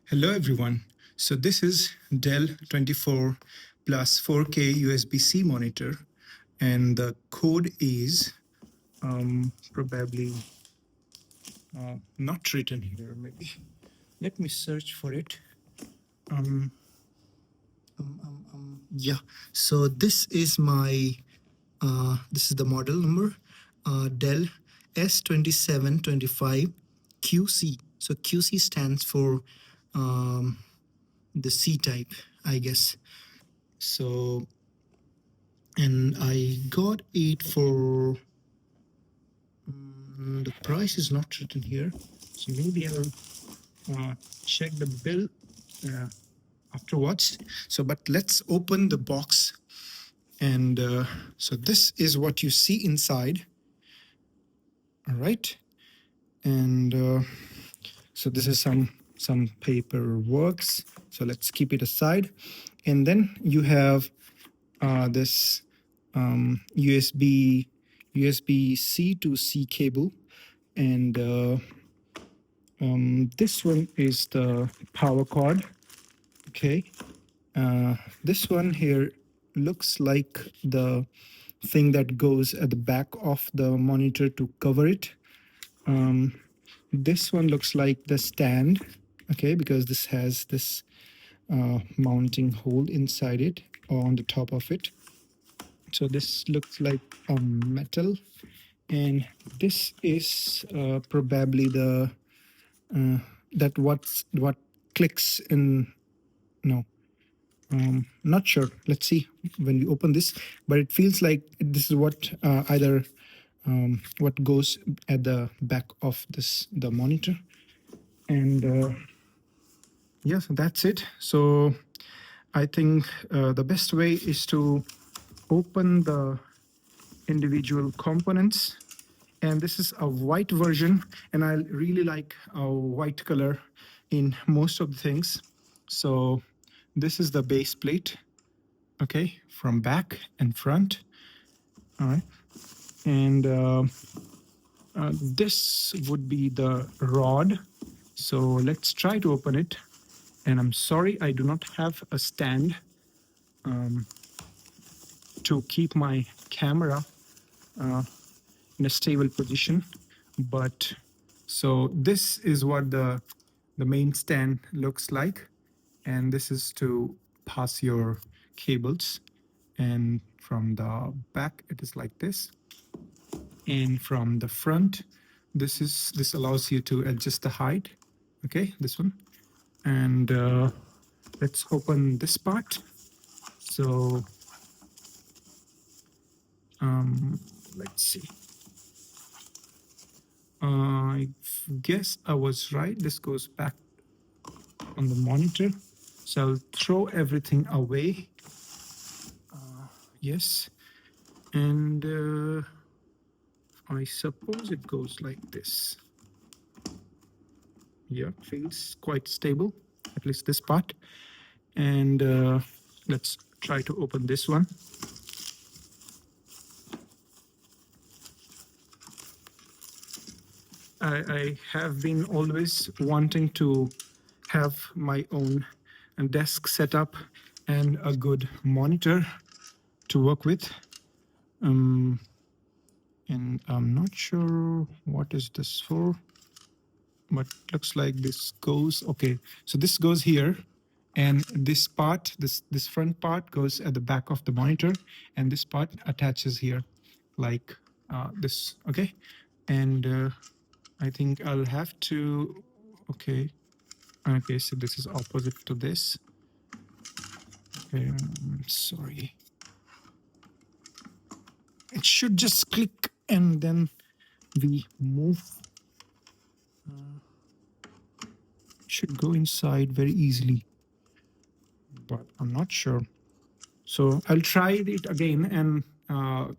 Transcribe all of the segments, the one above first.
Hello everyone. So this is Dell 24 plus 4K USB-C monitor, and the code is probably not written here. Maybe let me search for it. Yeah. So this is my this is the model number, Dell S2725QC. So QC stands for the C type, I guess. So, and I got it for the price is not written here, so maybe I'll check the bill afterwards. So, but let's open the box, and so this is what you see inside. All right, and so this is some paperwork. So let's keep it aside, and then you have this USB-C to C cable, and this one is the power cord. Okay, this one here looks like the thing that goes at the back of the monitor to cover it. This one looks like the stand, okay, because this has this mounting hole inside it or on the top of it. So this looks like metal, and this is probably the that what clicks in. No, not sure. Let's see when we open this, but it feels like this is what either what goes at the back of the monitor, and yeah, so that's it. So I think the best way is to open the individual components, and this is a white version, and I really like a white color in most of the things. So this is the base plate, okay, from back and front. All right, and this would be the rod. So let's try to open it, and I'm sorry I do not have a stand to keep my camera in a stable position, but so this is what the main stand looks like, and this is to pass your cables, and from the back it is like this, and from the front this allows you to adjust the height, okay, this one. And let's open this part. So let's see. I guess I was right. This goes back on the monitor. So I'll throw everything away. Yes. And I suppose it goes like this. Yeah, feels quite stable, at least this part. And let's try to open this one. I have been always wanting to have my own desk setup and a good monitor to work with. And I'm not sure what is this for, but looks like this goes, okay, so this goes here, and this part, this front part goes at the back of the monitor, and this part attaches here like this, okay. And I think I'll have to, okay, so this is opposite to this. Okay, sorry. It should just click and then we move. Should go inside very easily, but I'm not sure. So I'll try it again and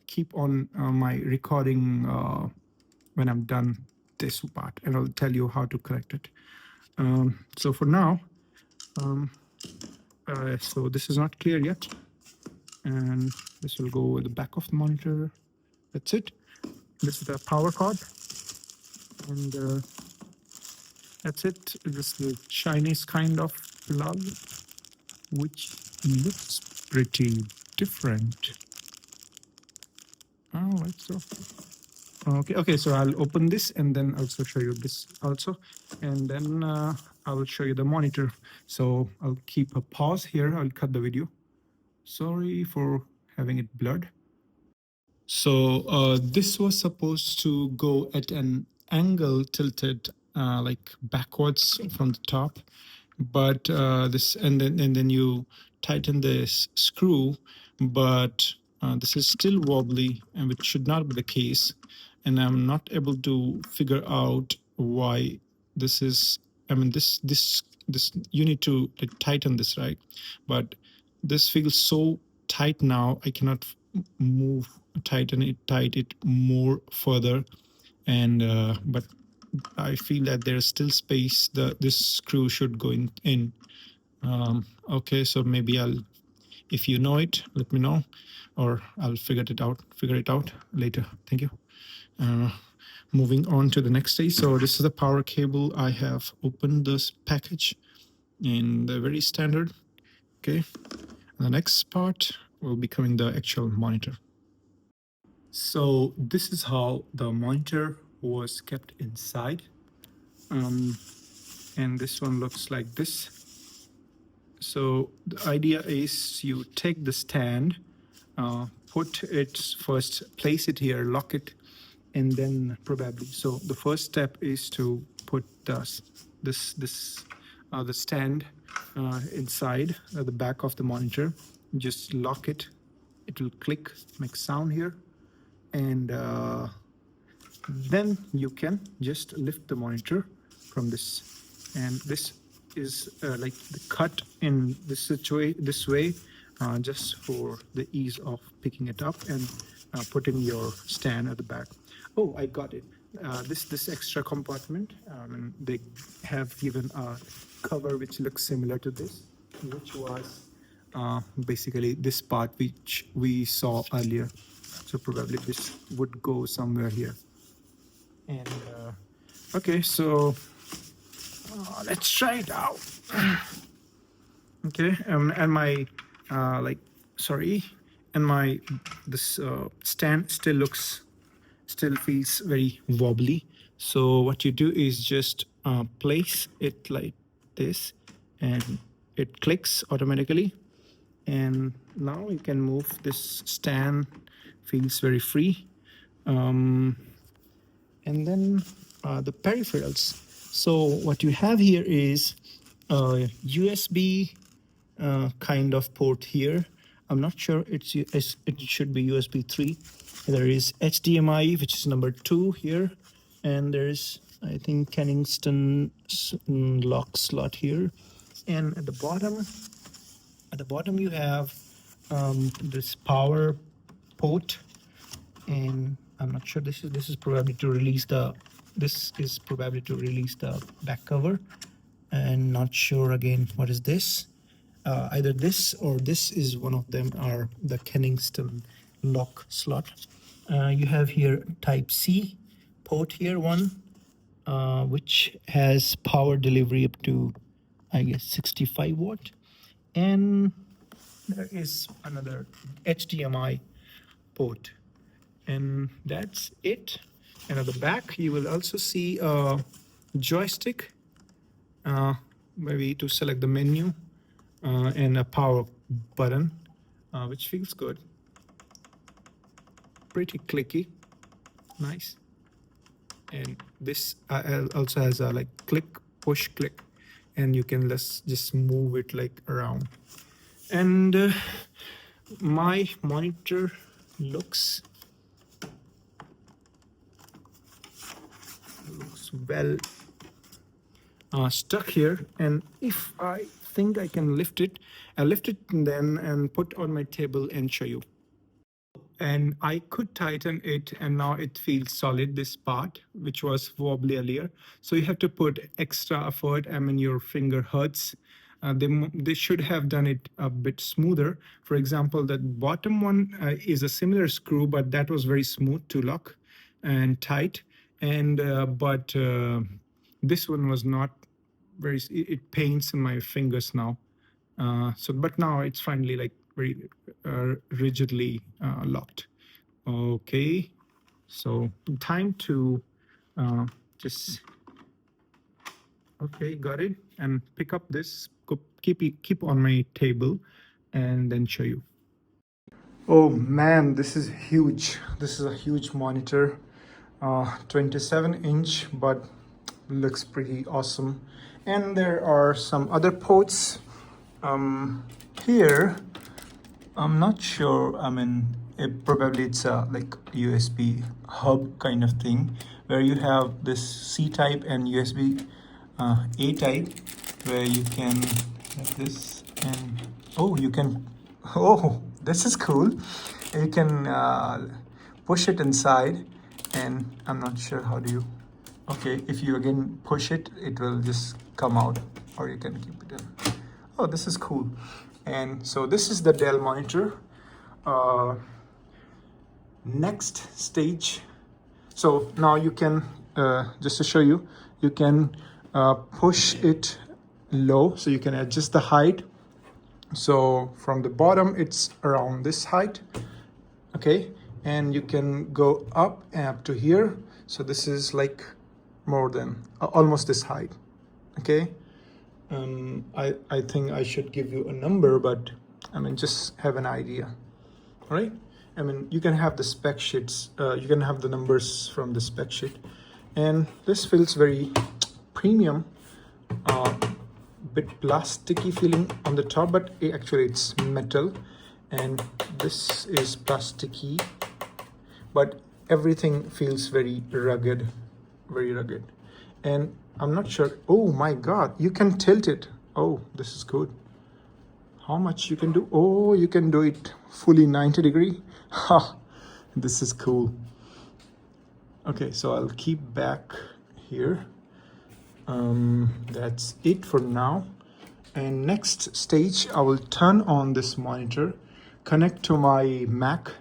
keep on my recording when I'm done this part, and I'll tell you how to correct it. So for now, so this is not clear yet, and this will go at the back of the monitor. That's it. This is the power cord, and That's it. This is the Chinese kind of plug, which looks pretty different. Oh, let's go. Okay, so I'll open this and then also show you this also. And then I will show you the monitor. So I'll keep a pause here. I'll cut the video. Sorry for having it blurred. So this was supposed to go at an angle tilted like backwards from the top, but this and then you tighten this screw, but this is still wobbly, and which should not be the case. And I'm not able to figure out why this is. I mean, this you need to like tighten this, right? But this feels so tight now. I cannot move, tighten it more further, and but I feel that there's still space. This screw should go in. Okay, so maybe if you know it, let me know, or I'll figure it out later. Thank you. Moving on to the next stage. So this is the power cable. I have opened this package in the very standard. Okay, the next part will be coming the actual monitor. So this is how the monitor was kept inside. And this one looks like this. So the idea is you take the stand, put it first, place it here, lock it, and then probably. So the first step is to put the stand inside the back of the monitor. Just lock it. It will click, make sound here, and then you can just lift the monitor from this. And this is like the cut in this way, just for the ease of picking it up and putting your stand at the back. Oh, I got it. This extra compartment, they have given a cover which looks similar to this, which was basically this part which we saw earlier. So probably this would go somewhere here. And okay, so let's try it out. Okay, and my this stand still feels very wobbly. So what you do is just place it like this, and it clicks automatically. And now you can move this stand. Feels very free. And then the peripherals. So what you have here is a USB kind of port here. I'm not sure it should be USB 3. There is HDMI, which is number 2 here, and there's, I think, Kingston lock slot here. And at the bottom you have this power port, and I'm not sure, this is probably to release the back cover, and not sure again what is this. Either this or this is one of them, are the Kingston lock slot. You have here type C port here, one which has power delivery up to, I guess, 65 watt. And there is another HDMI port, and that's it. And at the back you will also see a joystick, maybe to select the menu, and a power button, which feels good, pretty clicky, nice. And this also has a like click, push, click, and you can just move it like around. And my monitor looks well stuck here, and if I think I can lift it, I'll lift it then and put on my table and show you. And I could tighten it, and now it feels solid, this part which was wobbly earlier. So you have to put extra effort. I mean, your finger hurts. They should have done it a bit smoother. For example, the bottom one is a similar screw, but that was very smooth to lock and tight. And This one was not very, it pains in my fingers now. But now it's finally like very rigidly locked. Okay, so time to just, okay, got it. And pick up this, keep on my table, and then show you. Oh man, this is huge. This is a huge monitor, 27-inch, but looks pretty awesome. And there are some other ports here. I'm not sure. I mean, probably it's a like USB hub kind of thing, where you have this C type and USB A type, where you can like this, and oh, you can, oh, this is cool. You can push it inside, and I'm not sure how do you. Okay, if you again push it, it will just come out, or you can keep it in. Oh, this is cool. And so this is the Dell monitor. Next stage. So now you can, just to show you, you can push it low, so you can adjust the height. So from the bottom, it's around this height. Okay, and you can go up and up to here. So this is like more than almost this height. Okay. I think I should give you a number, but I mean, just have an idea. All right. I mean, you can have the spec sheets, you can have the numbers from the spec sheet. And this feels very premium, bit plasticky feeling on the top, but actually it's metal. And this is plasticky, but everything feels very rugged, very rugged. And I'm not sure. Oh my God, you can tilt it. Oh, this is good. How much you can do? Oh, you can do it fully 90 degree. Ha, this is cool. Okay, so I'll keep back here. That's it for now. And next stage, I will turn on this monitor, connect to my MacBook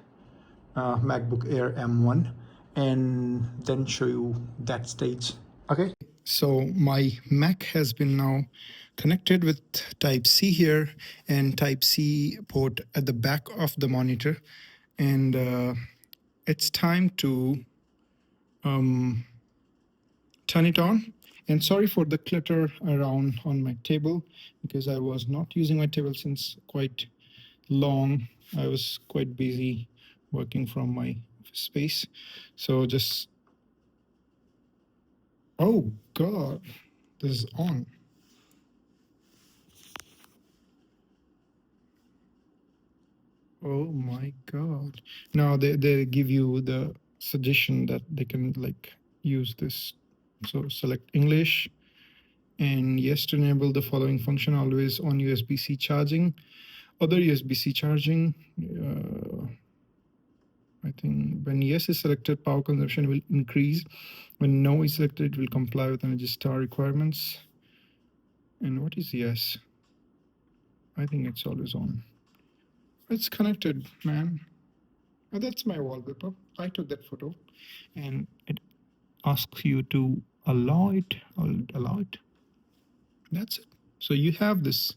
Air M1, and then show you that stage. Okay. So my Mac has been now connected with Type-C here and Type-C port at the back of the monitor. And it's time to turn it on. And sorry for the clutter around on my table, because I was not using my table since quite long. I was quite busy working from my space. So just, oh God, this is on. Oh my God. Now they give you the suggestion that they can like use this. So select English, and yes, to enable the following function, always on USB-C charging. Other USB-C charging, I think when yes is selected, power consumption will increase. When no is selected, it will comply with Energy Star requirements. And what is yes? I think it's always on. It's connected, man. Oh, that's my wallpaper. I took that photo, and it asks you to allow it. Allow it. That's it. So you have this.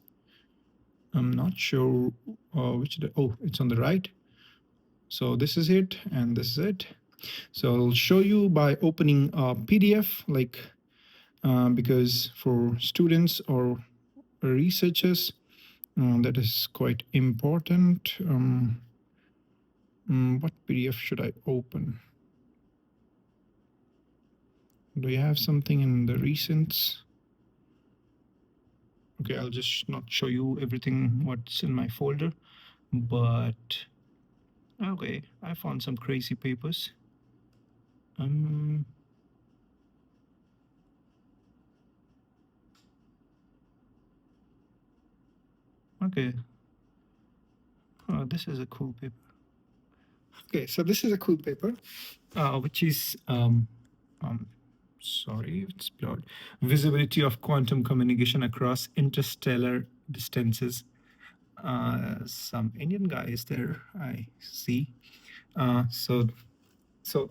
I'm not sure which. Oh, it's on the right. So this is it, and this is it. So I'll show you by opening a PDF, like because for students or researchers, that is quite important. What PDF should I open? Do you have something in the recents? Okay, I'll just not show you everything what's in my folder, but okay, I found some crazy papers. Okay, this is a cool paper. Okay, so this is a cool paper, which is sorry, it's blurred. Visibility of quantum communication across interstellar distances. Some Indian guys there, I see. So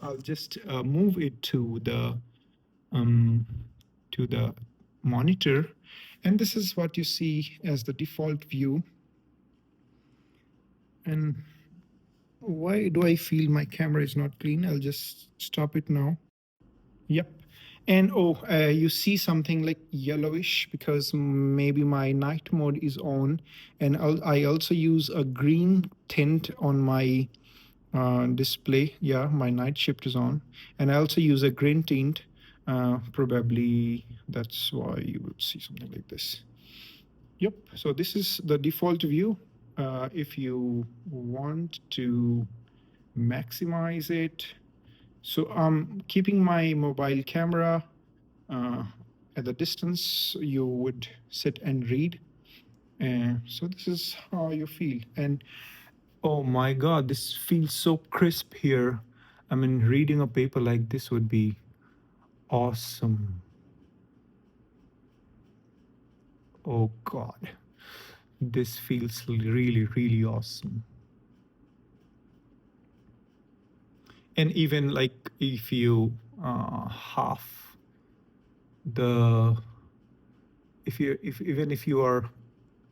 I'll just move it to the to the monitor, and this is what you see as the default view. And why do I feel my camera is not clean? I'll just stop it now. Yep. And you see something like yellowish because maybe my night mode is on. And I also use a green tint on my display. Yeah, my night shift is on. And I also use a green tint. Probably that's why you would see something like this. Yep. So this is the default view. If you want to maximize it, so I'm keeping my mobile camera at the distance you would sit and read. So this is how you feel. And oh my God, this feels so crisp here. I mean, reading a paper like this would be awesome. Oh God, this feels really, really awesome. And even like if you half the, even if you are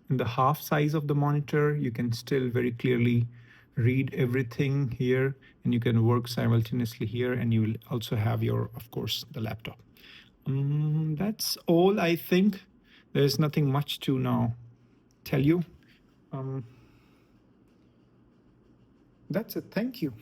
in the half size of the monitor, you can still very clearly read everything here, and you can work simultaneously here, and you will also have your, of course, the laptop. That's all, I think. There's nothing much to now tell you. That's it. Thank you.